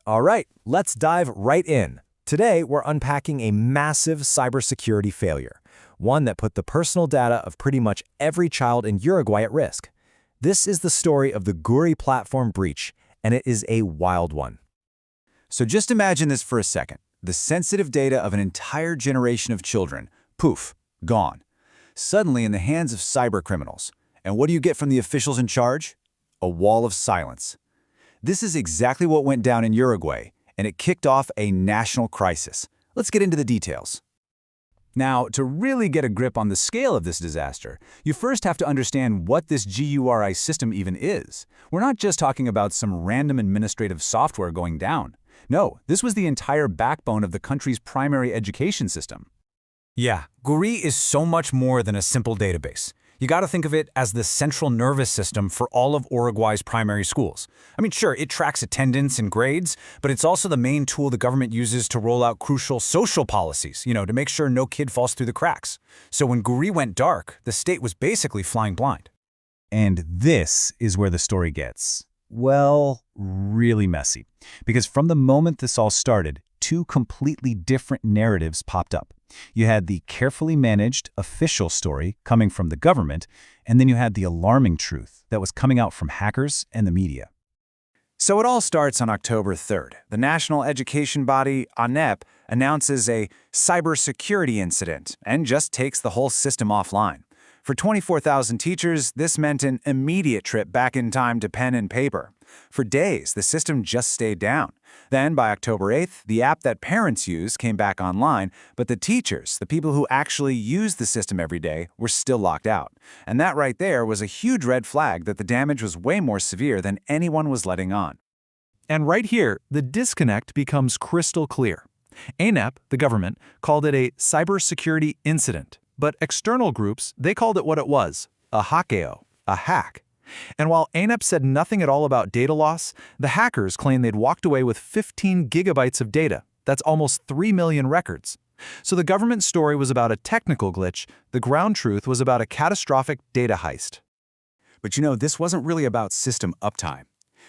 All right, let's dive right in. Today, we're unpacking a massive cybersecurity failure, one that put the personal data of pretty much every child in Uruguay at risk. This is the story of the GURI platform breach, and it is a wild one. So just imagine this for a second. The sensitive data of an entire generation of children, poof, gone. Suddenly in the hands of cyber criminals. And what do you get from the officials in charge? A wall of silence. This is exactly what went down in Uruguay, and it kicked off a national crisis. Let's get into the details. Now, to really get a grip on the scale of this disaster, you first have to understand what this GURI system even is. We're not just talking about some random administrative software going down. No, this was the entire backbone of the country's primary education system. Yeah, GURI is so much more than a simple database. You gotta think of it as the central nervous system for all of Uruguay's primary schools. I mean, sure, it tracks attendance and grades, but it's also the main tool the government uses to roll out crucial social policies, to make sure no kid falls through the cracks. So when GURI went dark, the state was basically flying blind. And this is where the story gets, well, really messy. Because from the moment this all started, two completely different narratives popped up. You had the carefully managed official story coming from the government, and then you had the alarming truth that was coming out from hackers and the media. So it all starts on October 3rd. The national education body, ANEP, announces a cybersecurity incident and just takes the whole system offline. For 24,000 teachers, this meant an immediate trip back in time to pen and paper. For days, the system just stayed down. Then, by October 8th, the app that parents use came back online, but the teachers, the people who actually use the system every day, were still locked out. And that right there was a huge red flag that the damage was way more severe than anyone was letting on. And right here, the disconnect becomes crystal clear. ANEP, the government, called it a cybersecurity incident, but external groups, they called it what it was, a hackeo, a hack. And while ANEP said nothing at all about data loss, the hackers claimed they'd walked away with 15 gigabytes of data. That's almost 3 million records. So the government story was about a technical glitch. The ground truth was about a catastrophic data heist. But this wasn't really about system uptime.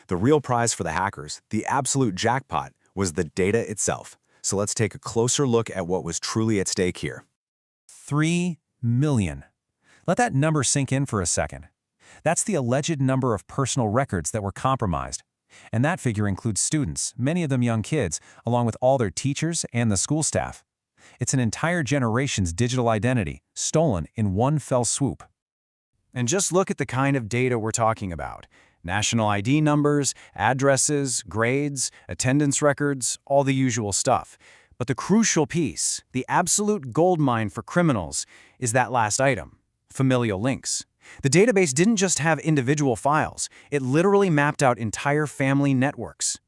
The real prize for the hackers, the absolute jackpot, was the data itself. So let's take a closer look at what was truly at stake here. 3 million. Let that number sink in for a second. That's the alleged number of personal records that were compromised. And that figure includes students, many of them young kids, along with all their teachers and the school staff. It's an entire generation's digital identity, stolen in one fell swoop. And just look at the kind of data we're talking about. National ID numbers, addresses, grades, attendance records, all the usual stuff. But the crucial piece, the absolute goldmine for criminals, is that last item, familial links. The database didn't just have individual files, it literally mapped out entire family networks.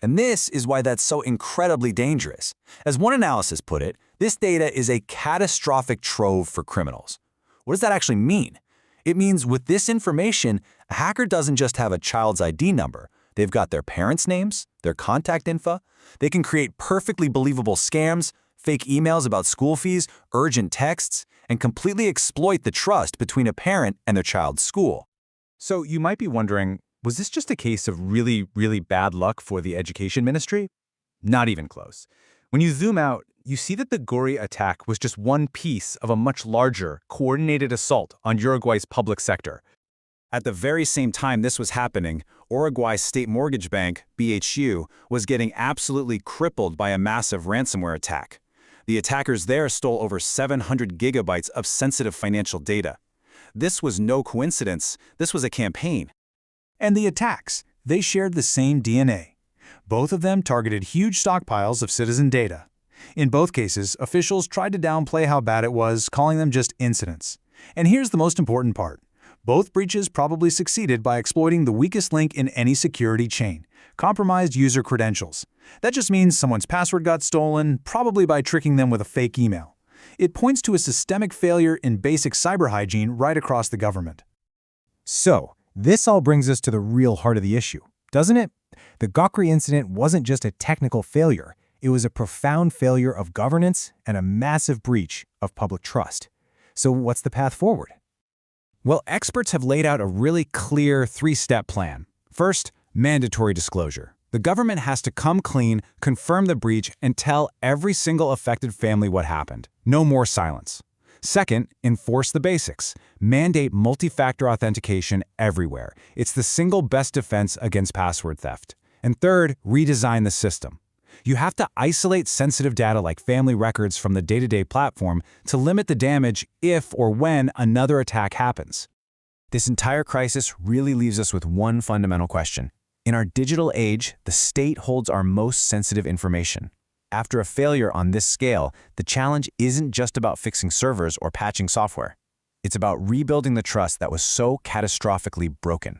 And this is why that's so incredibly dangerous. As one analysis put it, this data is a catastrophic trove for criminals. What does that actually mean? It means with this information, a hacker doesn't just have a child's ID number. They've got their parents' names, their contact info. They can create perfectly believable scams, fake emails about school fees, urgent texts, and completely exploit the trust between a parent and their child's school. So you might be wondering, was this just a case of really, really bad luck for the education ministry? Not even close. When you zoom out, you see that the GURI attack was just one piece of a much larger, coordinated assault on Uruguay's public sector. At the very same time this was happening, Uruguay's state mortgage bank, BHU, was getting absolutely crippled by a massive ransomware attack. The attackers there stole over 700 gigabytes of sensitive financial data. This was no coincidence, this was a campaign. And the attacks, they shared the same DNA. Both of them targeted huge stockpiles of citizen data. In both cases, officials tried to downplay how bad it was, calling them just incidents. And here's the most important part. Both breaches probably succeeded by exploiting the weakest link in any security chain, compromised user credentials. That just means someone's password got stolen, probably by tricking them with a fake email. It points to a systemic failure in basic cyber hygiene right across the government. So, this all brings us to the real heart of the issue, doesn't it? The GURI incident wasn't just a technical failure. It was a profound failure of governance and a massive breach of public trust. So what's the path forward? Well, experts have laid out a really clear three-step plan. First, mandatory disclosure. The government has to come clean, confirm the breach, and tell every single affected family what happened. No more silence. Second, enforce the basics. Mandate multi-factor authentication everywhere. It's the single best defense against password theft. And third, redesign the system. You have to isolate sensitive data like family records from the day-to-day platform to limit the damage if or when another attack happens. This entire crisis really leaves us with one fundamental question. In our digital age, the state holds our most sensitive information. After a failure on this scale, the challenge isn't just about fixing servers or patching software. It's about rebuilding the trust that was so catastrophically broken.